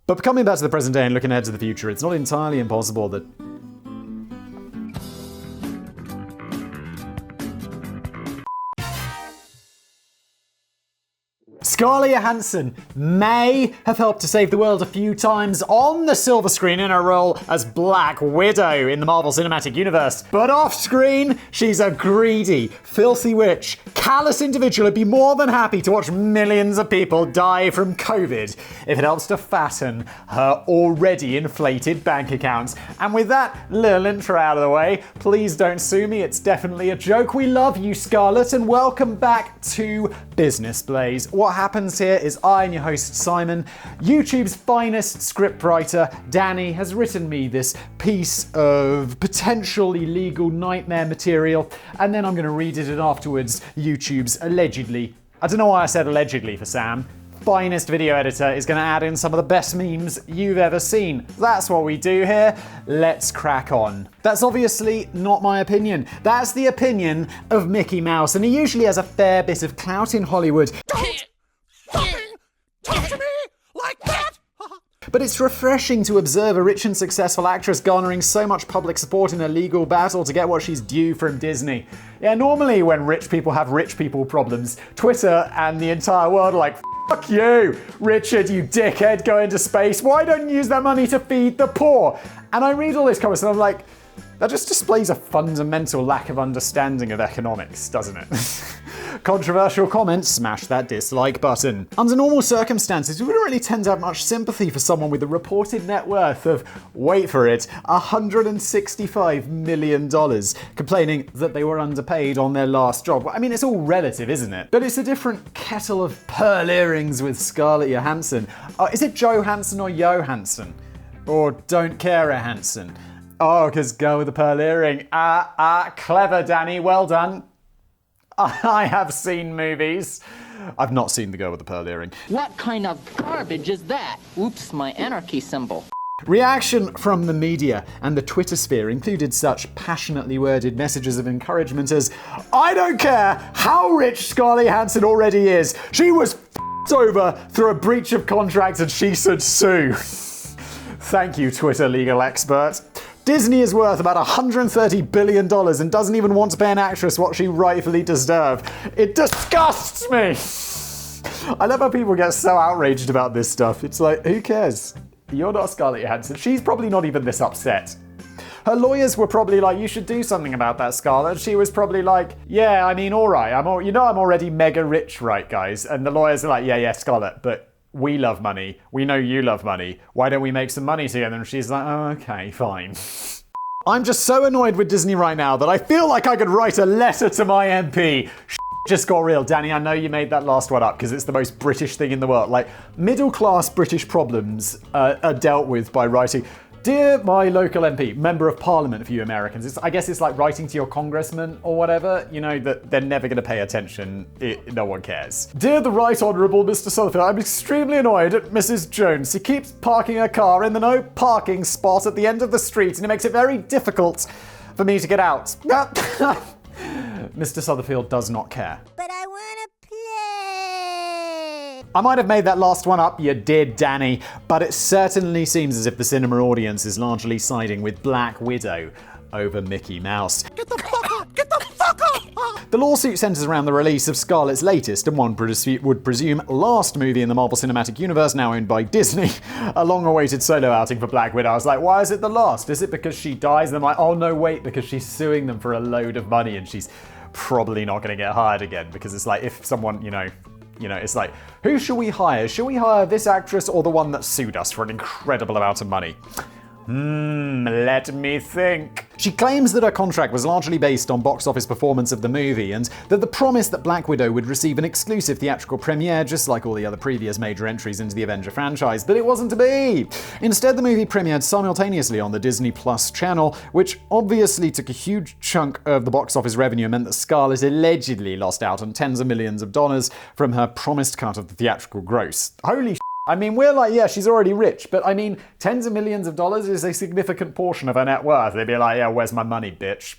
But coming back to the present day and looking ahead to the future, it's not entirely impossible that Scarlett Johansson may have helped to save the world a few times on the silver screen in her role as Black Widow in the Marvel Cinematic Universe. But off-screen, she's a greedy, filthy witch, callous individual who'd be more than happy to watch millions of people die from COVID if it helps to fatten her already inflated bank accounts. And with that little intro out of the way, please don't sue me, it's definitely a joke. We love you, Scarlett, and welcome back to Business Blaze. What happens here is I and your host Simon, YouTube's finest scriptwriter, Danny, has written me this piece of potentially legal nightmare material, and then I'm going to read it, and afterwards YouTube's allegedly, I don't know why I said allegedly for Sam, finest video editor is going to add in some of the best memes you've ever seen. That's what we do here. Let's crack on. That's obviously not my opinion. That's the opinion of Mickey Mouse, and he usually has a fair bit of clout in Hollywood. Talk to me like that! But it's refreshing to observe a rich and successful actress garnering so much public support in a legal battle to get what she's due from Disney. Yeah, normally when rich people have rich people problems, Twitter and the entire world are like, fuck you, Richard, you dickhead, go into space. Why don't you use that money to feed the poor? And I read all these comments and I'm like, that just displays a fundamental lack of understanding of economics, doesn't it? Controversial comments, smash that dislike button. Under normal circumstances, we wouldn't really tend to have much sympathy for someone with a reported net worth of, wait for it, $165 million, complaining that they were underpaid on their last job. I mean, it's all relative, isn't it? But it's a different kettle of pearl earrings with Scarlett Johansson. Is it Johansson or Johansson? Or Don't Care a Hanson? Oh, because go with the pearl earring. Clever, Danny. Well done. I have seen movies. I've not seen The Girl with the Pearl Earring. What kind of garbage is that? Oops, my anarchy symbol. Reaction from the media and the Twitter sphere included such passionately worded messages of encouragement as, I don't care how rich Scarlett Johansson already is. She was f***ed over through a breach of contract and she should sue. Thank you, Twitter legal expert. Disney is worth about $130 billion and doesn't even want to pay an actress what she rightfully deserves. It disgusts me! I love how people get so outraged about this stuff. It's like, who cares? You're not Scarlett Johansson. She's probably not even this upset. Her lawyers were probably like, you should do something about that, Scarlett. She was probably like, yeah, I mean, all right. I'm already mega rich, right, guys? And the lawyers are like, yeah, Scarlett, but we love money. We know you love money. Why don't we make some money together? And she's like, oh, okay, fine. I'm just so annoyed with Disney right now that I feel like I could write a letter to my MP. Just got real. Danny, I know you made that last one up because it's the most British thing in the world. Like, middle-class British problems are dealt with by writing, Dear my local MP, Member of Parliament for you Americans. I guess it's like writing to your congressman or whatever, you know, that they're never going to pay attention. No one cares. Dear the Right Honourable Mr. Sutherland, I'm extremely annoyed at Mrs. Jones. She keeps parking her car in the no parking spot at the end of the street and it makes it very difficult for me to get out. Mr. Sutherfield does not care. But I want to play. I might have made that last one up, you did, Danny, but it certainly seems as if the cinema audience is largely siding with Black Widow over Mickey Mouse. Get the fuck up! Get the fuck up! The lawsuit centers around the release of Scarlett's latest and one would presume last movie in the Marvel Cinematic Universe, now owned by Disney, a long-awaited solo outing for Black Widow. I was like, why is it the last? Is it because she dies? And I'm like, oh no, wait, because she's suing them for a load of money and she's probably not going to get hired again, because it's like if someone, you know, it's like, who should we hire? Should we hire this actress or the one that sued us for an incredible amount of money? Let me think. She claims that her contract was largely based on box office performance of the movie and that the promise that Black Widow would receive an exclusive theatrical premiere just like all the other previous major entries into the Avenger franchise, but it wasn't to be. Instead, the movie premiered simultaneously on the Disney Plus channel, which obviously took a huge chunk of the box office revenue and meant that Scarlett allegedly lost out on tens of millions of dollars from her promised cut of the theatrical gross. Holy shit. I mean, we're like, yeah, she's already rich, but I mean, tens of millions of dollars is a significant portion of her net worth. They'd be like, yeah, where's my money, bitch?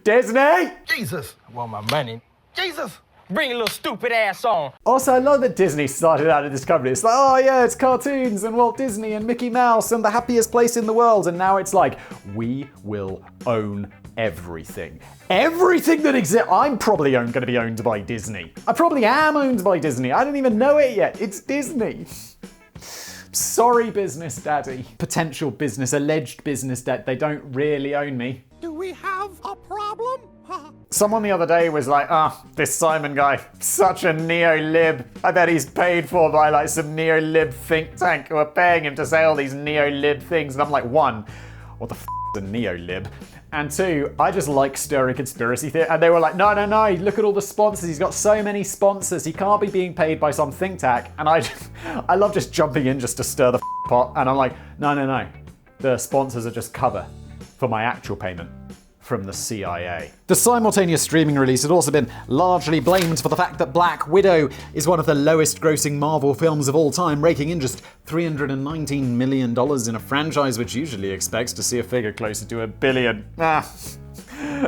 Disney? Jesus, I want my money. Jesus, Bring your little stupid ass on. Also, I love that Disney started out in this company. It's like, oh yeah, it's cartoons and Walt Disney and Mickey Mouse and the happiest place in the world. And now it's like, we will own everything. Everything that exists. I'm probably going to be owned by Disney. I probably am owned by Disney. I don't even know it yet. It's Disney. Sorry, business daddy. Potential business, alleged business dad. They don't really own me. Do we have a problem? Someone the other day was like, this Simon guy, such a neo-lib. I bet he's paid for by like some neo-lib think tank who are paying him to say all these neo-lib things. And I'm like, one, what the f*** is a neo-lib? And two, I just like stirring conspiracy theory. And they were like, no, look at all the sponsors. He's got so many sponsors. He can't be being paid by some think tank. And I love just jumping in just to stir the pot. And I'm like, no. The sponsors are just cover for my actual payment from the CIA. The simultaneous streaming release had also been largely blamed for the fact that Black Widow is one of the lowest grossing Marvel films of all time, raking in just $319 million in a franchise which usually expects to see a figure closer to $1 billion.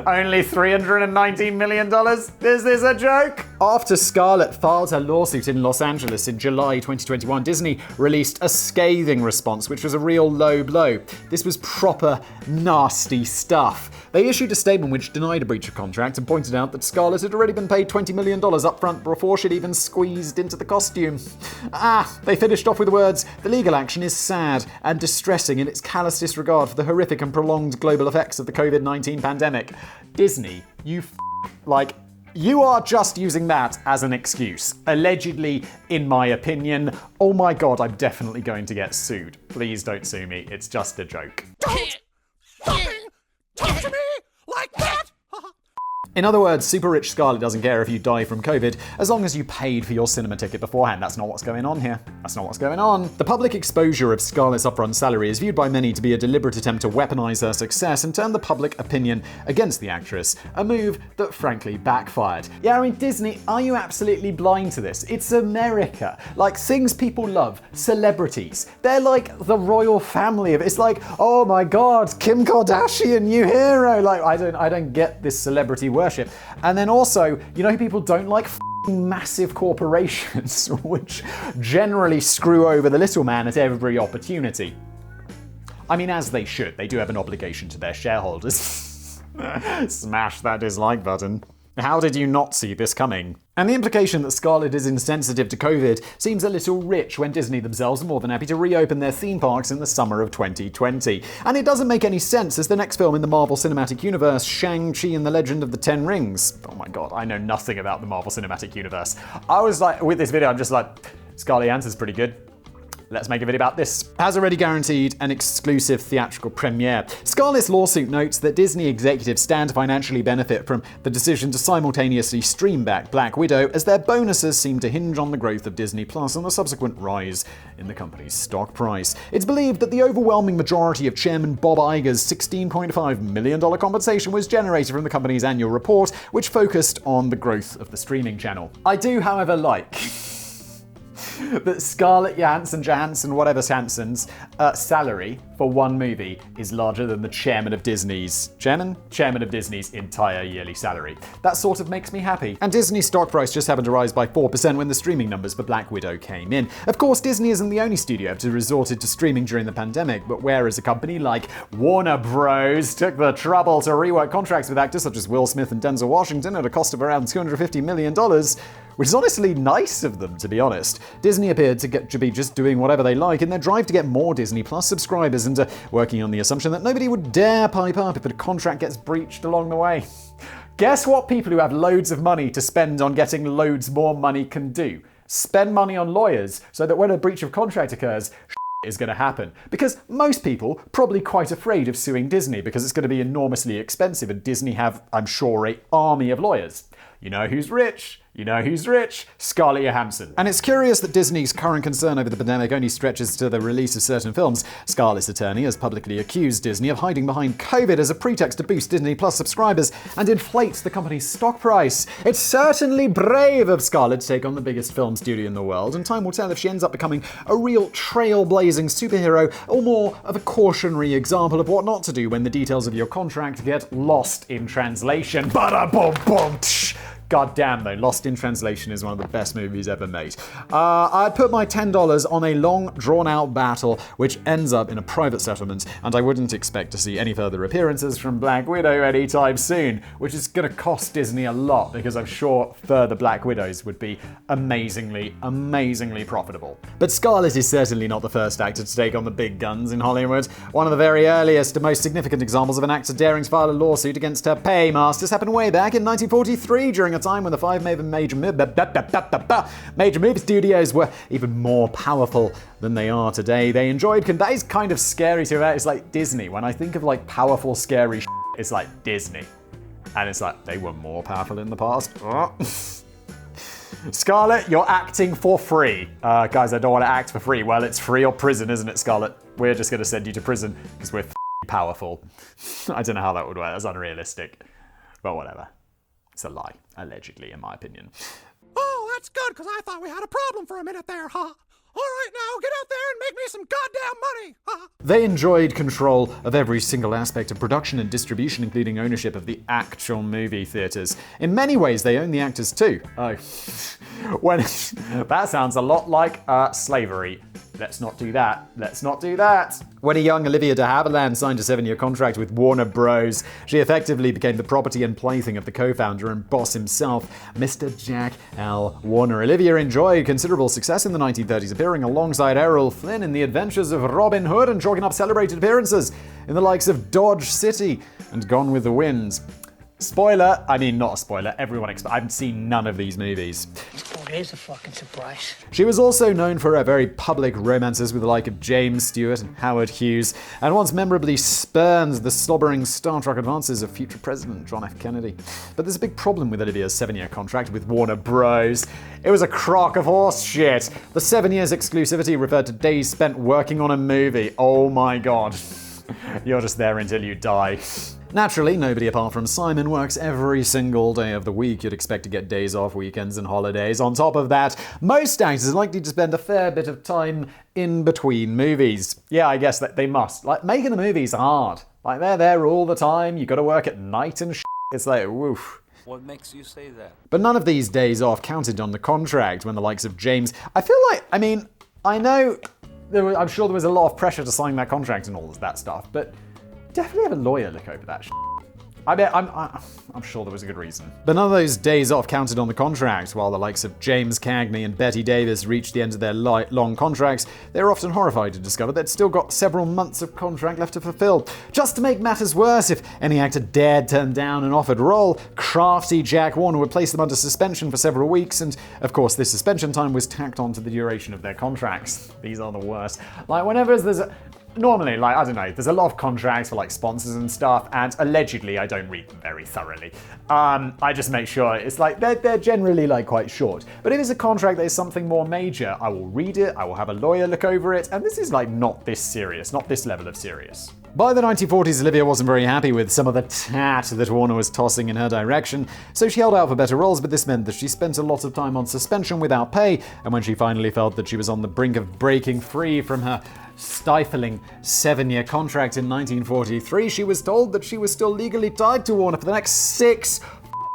Only $319 million? Is this a joke? After Scarlett filed her lawsuit in Los Angeles in July 2021, Disney released a scathing response, which was a real low blow. This was proper nasty stuff. They issued a statement which denied a breach of contract and pointed out that Scarlett had already been paid $20 million upfront before she'd even squeezed into the costume. They finished off with the words, "The legal action is sad and distressing in its callous disregard for the horrific and prolonged global effects of the COVID-19 pandemic." Disney, you are just using that as an excuse. Allegedly, in my opinion. Oh my god, I'm definitely going to get sued. Please don't sue me, it's just a joke. Don't fucking talk to me like that! In other words, super rich Scarlett doesn't care if you die from COVID, as long as you paid for your cinema ticket beforehand. That's not what's going on here. That's not what's going on. The public exposure of Scarlett's upfront salary is viewed by many to be a deliberate attempt to weaponize her success and turn the public opinion against the actress, a move that frankly backfired. Yeah, I mean, Disney, are you absolutely blind to this? It's America. Like, things people love, celebrities. They're like the royal family of it. It's like, oh my god, Kim Kardashian, new hero. Like, I don't get this celebrity worship. And then also, you know who people don't like? Massive corporations, which generally screw over the little man at every opportunity. I mean, as they should. They do have an obligation to their shareholders. Smash that dislike button. How did you not see this coming? And the implication that Scarlett is insensitive to COVID seems a little rich when Disney themselves are more than happy to reopen their theme parks in the summer of 2020. And it doesn't make any sense, as the next film in the Marvel Cinematic Universe, Shang-Chi and the Legend of the Ten Rings. Oh my god, I know nothing about the Marvel Cinematic Universe. I was like, with this video, I'm just like, Scarlett Johansson's pretty good. Let's make a video about this. Has already guaranteed an exclusive theatrical premiere. Scarlett's lawsuit notes that Disney executives stand to financially benefit from the decision to simultaneously stream back Black Widow, as their bonuses seem to hinge on the growth of Disney Plus and the subsequent rise in the company's stock price. It's believed that the overwhelming majority of Chairman Bob Iger's $16.5 million compensation was generated from the company's annual report, which focused on the growth of the streaming channel. I do, however, like that Scarlett Johansson, whatever Hanson's salary for one movie is larger than the chairman of Disney's entire yearly salary. That sort of makes me happy. And Disney's stock price just happened to rise by 4% when the streaming numbers for Black Widow came in. Of course, Disney isn't the only studio to resorted to streaming during the pandemic, but whereas a company like Warner Bros. Took the trouble to rework contracts with actors such as Will Smith and Denzel Washington at a cost of around $250 million, which is honestly nice of them, to be honest. Disney appeared to be just doing whatever they like in their drive to get more Disney Plus subscribers and working on the assumption that nobody would dare pipe up if a contract gets breached along the way. Guess what people who have loads of money to spend on getting loads more money can do? Spend money on lawyers so that when a breach of contract occurs, is going to happen. Because most people probably quite afraid of suing Disney because it's going to be enormously expensive, and Disney have, I'm sure, an army of lawyers. You know who's rich? You know who's rich? Scarlett Johansson. And it's curious that Disney's current concern over the pandemic only stretches to the release of certain films. Scarlett's attorney has publicly accused Disney of hiding behind COVID as a pretext to boost Disney Plus subscribers and inflate the company's stock price. It's certainly brave of Scarlett to take on the biggest film studio in the world, and time will tell if she ends up becoming a real trailblazing superhero or more of a cautionary example of what not to do when the details of your contract get lost in translation. Bada boom boom. God damn though, Lost in Translation is one of the best movies ever made. I'd put my $10 on a long, drawn-out battle, which ends up in a private settlement, and I wouldn't expect to see any further appearances from Black Widow anytime soon, which is going to cost Disney a lot, because I'm sure further Black Widows would be amazingly, amazingly profitable. But Scarlett is certainly not the first actor to take on the big guns in Hollywood. One of the very earliest and most significant examples of an actor daring to file a lawsuit against her paymasters happened way back in 1943, during a time when the five major movie studios were even more powerful than they are today. They enjoyed, that is kind of scary to me. It's like Disney. When I think of like powerful, scary shit, it's like Disney. And it's like, they were more powerful in the past. Scarlett, you're acting for free. Guys, I don't want to act for free. Well, it's free or prison, isn't it, Scarlett? We're just going to send you to prison because we're powerful. I don't know how that would work. That's unrealistic. But whatever. It's a lie, allegedly, in my opinion. Oh, that's good, because I thought we had a problem for a minute there, huh? All right, now, get out there and make me some goddamn money, huh? They enjoyed control of every single aspect of production and distribution, including ownership of the actual movie theaters. In many ways, they own the actors too. Oh, that sounds a lot like slavery. Let's not do that. Let's not do that. When a young Olivia de Havilland signed a 7-year contract with Warner Bros., she effectively became the property and plaything of the co-founder and boss himself, Mr. Jack L. Warner. Olivia enjoyed considerable success in the 1930s, appearing alongside Errol Flynn in The Adventures of Robin Hood and chalking up celebrated appearances in the likes of Dodge City and Gone with the Wind. Spoiler, I mean not a spoiler, I've seen none of these movies. Oh, it is a fucking surprise. She was also known for her very public romances with the like of James Stewart and Howard Hughes, and once memorably spurned the slobbering Star Trek advances of future President John F. Kennedy. But there's a big problem with Olivia's 7-year contract with Warner Bros. It was a crock of horse shit. The 7 years exclusivity referred to days spent working on a movie. Oh my god. You're just there until you die. Naturally, nobody apart from Simon works every single day of the week. You'd expect to get days off, weekends, and holidays. On top of that, most actors are likely to spend a fair bit of time in between movies. Yeah, I guess that they must. Like, making a movie's hard. Like, they're there all the time. You gotta work at night and shit. It's like, woof. What makes you say that? But none of these days off counted on the contract when the likes of James... I feel like, I know... I'm sure there was a lot of pressure to sign that contract and all of that stuff, but... definitely have a lawyer look over that shit. I'm sure there was a good reason. But none of those days off counted on the contract. While the likes of James Cagney and Betty Davis reached the end of their long contracts, they were often horrified to discover they'd still got several months of contract left to fulfill. Just to make matters worse, if any actor dared turn down an offered role, crafty Jack Warner would place them under suspension for several weeks, and of course this suspension time was tacked on to the duration of their contracts. These are the worst. Like, whenever there's a... Normally, like, I don't know, there's a lot of contracts for like sponsors and stuff, and allegedly I don't read them very thoroughly. I just make sure it's like, they're generally like quite short. But if it's a contract that is something more major, I will read it, I will have a lawyer look over it, and this is like not this serious, not this level of serious. By the 1940s, Olivia wasn't very happy with some of the tat that Warner was tossing in her direction, so she held out for better roles, but this meant that she spent a lot of time on suspension without pay, and when she finally felt that she was on the brink of breaking free from her stifling 7-year contract in 1943, she was told that she was still legally tied to Warner for the next 6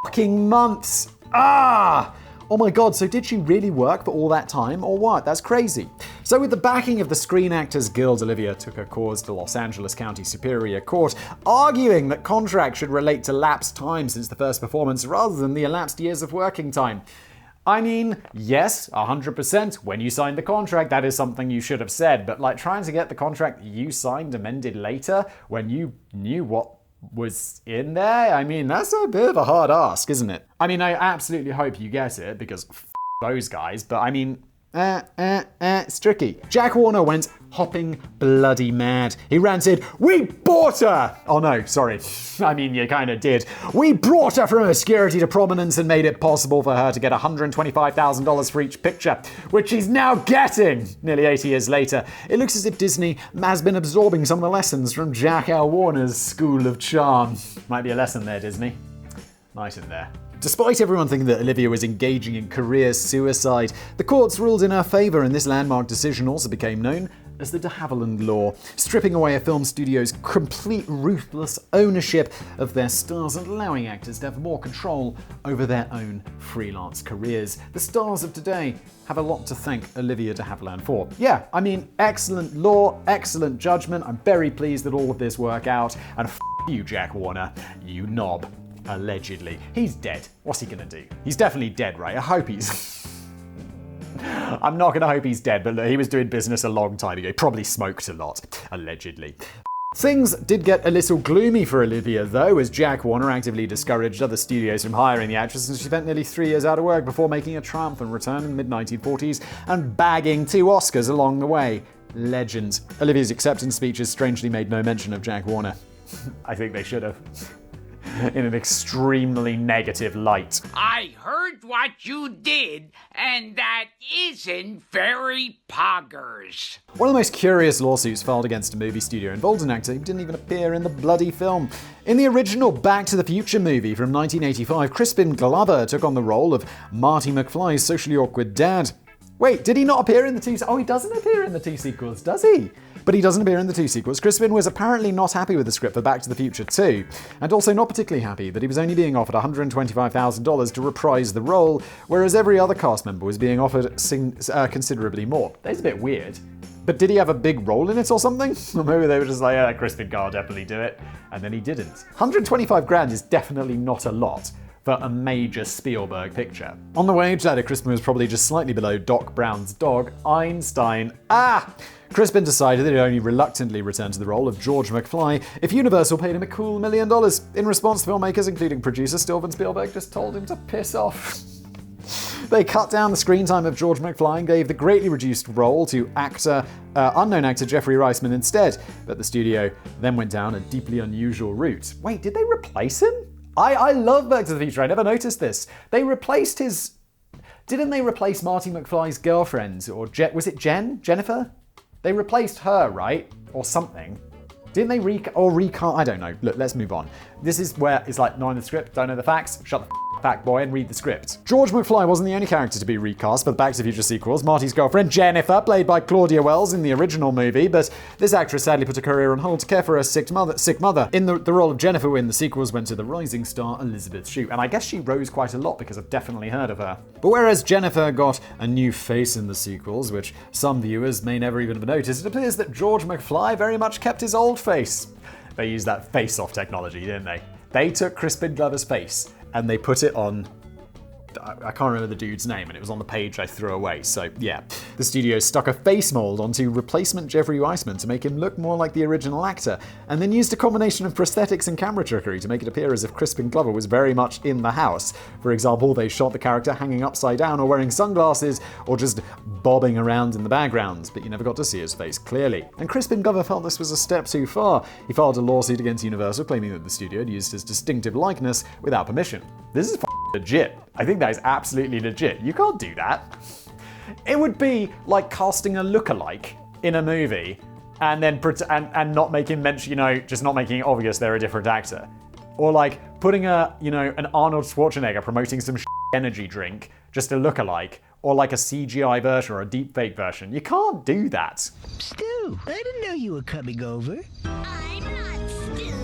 fucking months. Oh my god, so did she really work for all that time, or what? That's crazy. So with the backing of the Screen Actors Guild, Olivia took her cause to Los Angeles County Superior Court, arguing that contracts should relate to lapsed time since the first performance rather than the elapsed years of working time. I mean, yes, 100%. When you signed the contract, that is something you should have said. But like trying to get the contract you signed amended later when you knew what was in there, I mean, that's a bit of a hard ask, isn't it? I mean, I absolutely hope you get it because those guys, but I mean, it's tricky. Jack Warner went hopping bloody mad. He ranted, "We bought her!" Oh no, sorry. I mean, you kind of did. "We brought her from obscurity to prominence and made it possible for her to get $125,000 for each picture, which she's now getting nearly 80 years later. It looks as if Disney has been absorbing some of the lessons from Jack L. Warner's School of Charm. Might be a lesson there, Disney. Might in there. Despite everyone thinking that Olivia was engaging in career suicide, the courts ruled in her favour, and this landmark decision also became known as the de Havilland Law, stripping away a film studio's complete ruthless ownership of their stars and allowing actors to have more control over their own freelance careers. The stars of today have a lot to thank Olivia de Havilland for. Yeah, I mean, excellent law, excellent judgment. I'm very pleased that all of this worked out, and f*** you, Jack Warner, you knob. Allegedly. He's dead. What's he gonna do? He's definitely dead, right? I hope he's... I'm not gonna hope he's dead, but look, he was doing business a long time ago. He probably smoked a lot. Allegedly. Things did get a little gloomy for Olivia, though, as Jack Warner actively discouraged other studios from hiring the actress, and she spent nearly 3 years out of work before making a triumphant return in the mid-1940s and bagging 2 Oscars along the way. Legend. Olivia's acceptance speeches strangely made no mention of Jack Warner. I think they should have. In an extremely negative light. I heard what you did, and that isn't very poggers. One of the most curious lawsuits filed against a movie studio involved an actor who didn't even appear in the bloody film. In the original Back to the Future movie from 1985, Crispin Glover took on the role of Marty McFly's socially awkward dad. Wait, did he not appear in the 2... Oh, he doesn't appear in the 2 sequels, does he? But he doesn't appear in the 2 sequels. Crispin was apparently not happy with the script for Back to the Future 2, and also not particularly happy that he was only being offered $125,000 to reprise the role, whereas every other cast member was being offered considerably more. That's a bit weird. But did he have a big role in it or something? Or maybe they were just like, yeah, Crispin Glover definitely do it, and then he didn't. $125,000 is definitely not a lot for a major Spielberg picture. On the wage ladder, Crispin was probably just slightly below Doc Brown's dog, Einstein. Crispin decided that he'd only reluctantly return to the role of George McFly if Universal paid him a cool $1 million. In response, filmmakers, including producer Steven Spielberg, just told him to piss off. They cut down the screen time of George McFly and gave the greatly reduced role to unknown actor Jeffrey Reisman instead, but the studio then went down a deeply unusual route. Wait, did they replace him? I love Back to the Future, I never noticed this. They replaced his... Didn't they replace Marty McFly's girlfriend? Or was it Jennifer? They replaced her, right? Or something. Didn't they recast? I don't know. Look, let's move on. This is where it's like, not in the script, don't know the facts, shut the fact boy and read the script. George McFly wasn't the only character to be recast for the Back to the Future sequels. Marty's girlfriend, Jennifer, played by Claudia Wells in the original movie, but this actress sadly put her career on hold to care for her sick mother. In the role of Jennifer in the sequels went to the rising star Elizabeth Shue, and I guess she rose quite a lot because I've definitely heard of her. But whereas Jennifer got a new face in the sequels, which some viewers may never even have noticed, it appears that George McFly very much kept his old face. They used that face-off technology, didn't they? They took Crispin Glover's face and they put it on... I can't remember the dude's name, and it was on the page I threw away, so yeah. The studio stuck a face mold onto replacement Jeffrey Reisman to make him look more like the original actor, and then used a combination of prosthetics and camera trickery to make it appear as if Crispin Glover was very much in the house. For example, they shot the character hanging upside down or wearing sunglasses, or just bobbing around in the background, but you never got to see his face clearly. And Crispin Glover felt this was a step too far. He filed a lawsuit against Universal, claiming that the studio had used his distinctive likeness without permission. This is legit. I think that is absolutely legit. You can't do that. It would be like casting a lookalike in a movie and then and not making mention, just not making it obvious they're a different actor. Or like putting an Arnold Schwarzenegger promoting some energy drink, just a lookalike, or like a CGI version or a deepfake version. You can't do that. Stu, I didn't know you were coming over. I'm not Stu.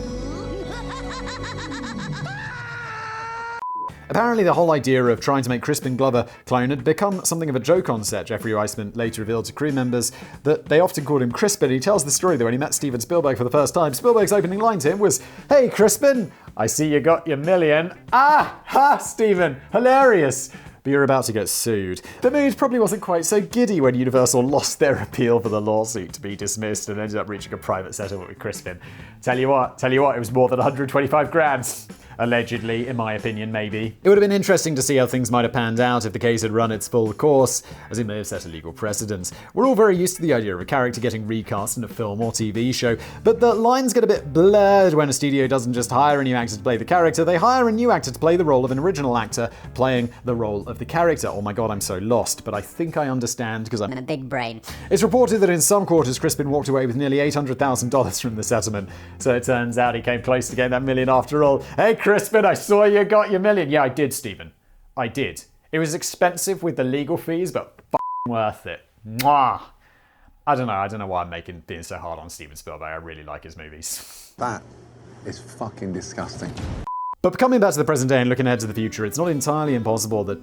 Apparently, the whole idea of trying to make Crispin Glover clone had become something of a joke on set. Jeffrey Reisman later revealed to crew members that they often called him Crispin. He tells the story that when he met Steven Spielberg for the first time, Spielberg's opening line to him was, "Hey, Crispin, I see you got your $1 million. Ah, ha, Steven, hilarious." But you're about to get sued. The mood probably wasn't quite so giddy when Universal lost their appeal for the lawsuit to be dismissed and ended up reaching a private settlement with Crispin. Tell you what, it was more than $125,000. Allegedly, in my opinion, maybe. It would have been interesting to see how things might have panned out if the case had run its full course, as it may have set a legal precedent. We're all very used to the idea of a character getting recast in a film or TV show, but the lines get a bit blurred when a studio doesn't just hire a new actor to play the character, they hire a new actor to play the role of an original actor playing the role of the character. Oh my god, I'm so lost, but I think I understand because I'm a big brain. It's reported that in some quarters, Crispin walked away with nearly $800,000 from the settlement, so it turns out he came close to getting that $1 million after all. Hey Crispin, I saw you got your $1 million. Yeah, I did, Steven. I did. It was expensive with the legal fees, but worth it. Mwah. I don't know why I'm being so hard on Steven Spielberg. I really like his movies. That is fucking disgusting. But coming back to the present day and looking ahead to the future, it's not entirely impossible that...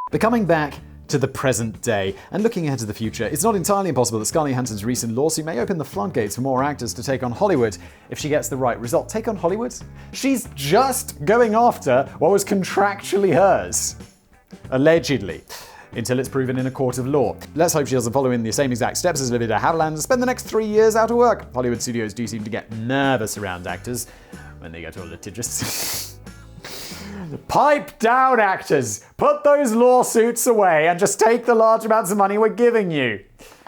But coming back to the present day and looking ahead to the future, it's not entirely impossible that Scarlett Johansson's recent lawsuit may open the floodgates for more actors to take on Hollywood if she gets the right result. Take on Hollywood? She's just going after what was contractually hers. Allegedly. Until it's proven in a court of law. Let's hope she doesn't follow in the same exact steps as Olivia de Havilland and spend the next 3 years out of work. Hollywood studios do seem to get nervous around actors when they get all litigious. Pipe down, actors! Put those lawsuits away and just take the large amounts of money we're giving you.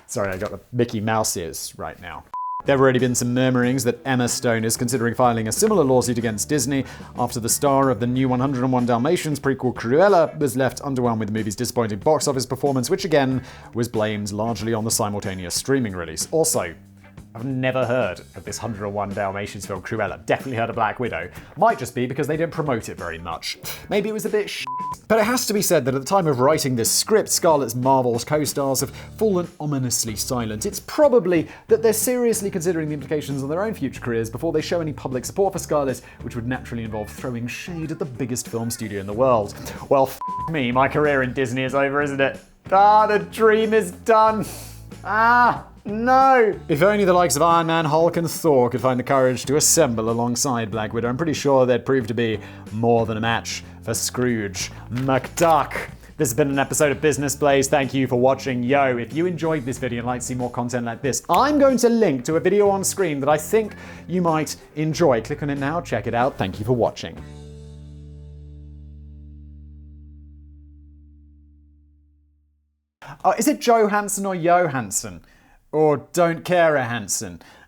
Sorry, I got the Mickey Mouse ears right now. There have already been some murmurings that Emma Stone is considering filing a similar lawsuit against Disney after the star of the new 101 Dalmatians prequel Cruella was left underwhelmed with the movie's disappointing box office performance, which again was blamed largely on the simultaneous streaming release. Also, I've never heard of this 101 Dalmatians film Cruella. Definitely heard of Black Widow. Might just be because they didn't promote it very much. Maybe it was a bit But it has to be said that at the time of writing this script, Scarlett's Marvel's co-stars have fallen ominously silent. It's probably that they're seriously considering the implications on their own future careers before they show any public support for Scarlett, which would naturally involve throwing shade at the biggest film studio in the world. Well, me, my career in Disney is over, isn't it? The dream is done. No! If only the likes of Iron Man, Hulk, and Thor could find the courage to assemble alongside Black Widow, I'm pretty sure they'd prove to be more than a match for Scrooge McDuck. This has been an episode of Business Blaze. Thank you for watching. Yo, if you enjoyed this video and like to see more content like this, I'm going to link to a video on screen that I think you might enjoy. Click on it now, check it out. Thank you for watching. Is it Johansson or Johansson? Or Don't Care a Hanson?